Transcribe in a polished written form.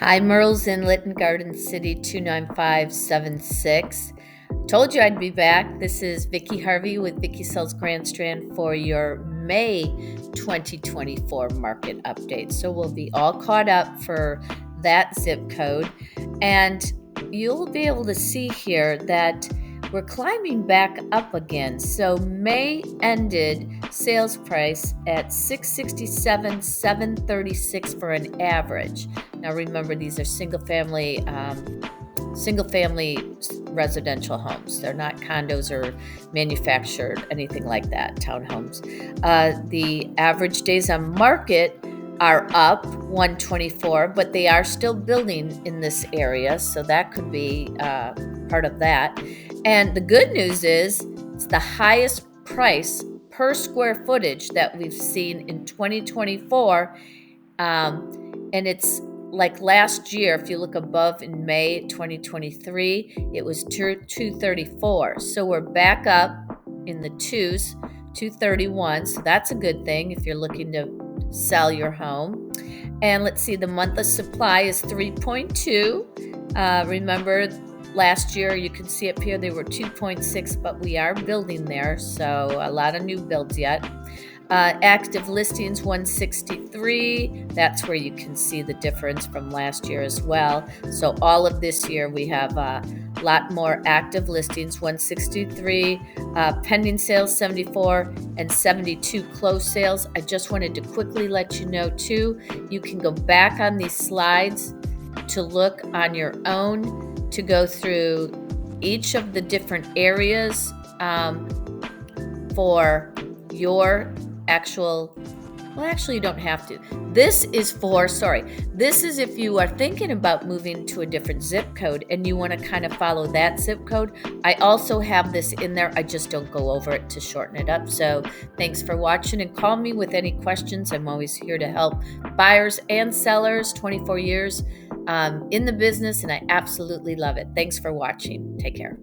Hi, Murrells Inlet Garden City 29576. Told you I'd be back. This is Vicki Harvey with Vicki Sells Grand Strand for your May 2024 market update. So we'll be all caught up for that zip code. And you'll be able to see here that we're climbing back up again. So May ended sales price at $667,736 for an average. Now remember, these are single family residential homes. They're not condos or manufactured, anything like that, townhomes. The average days on market are up 124, but they are still building in this area, so that could be part of that. And the good news is it's the highest price per square footage that we've seen in 2024, and it's like last year. If you look above in May 2023, it was 234. So we're back up in the twos, 231. So that's a good thing if you're looking to sell your home. And let's see, the month of supply is 3.2. Remember, last year, you can see up here, they were 2.6, but we are building there. So a lot of new builds yet. Active listings 163. That's where you can see the difference from last year as well. So all of this year we have a lot more active listings, 163, pending sales 74, and 72 closed sales. I just wanted to quickly let you know too, you can go back on these slides to look on your own to go through each of the different areas for your actually you don't have to. This is if you are thinking about moving to a different zip code and you want to kind of follow that zip code. I also have this in there. I just don't go over it to shorten it up. So thanks for watching, and call me with any questions. I'm always here to help buyers and sellers, 24 years in the business, and I absolutely love it. Thanks for watching. Take care.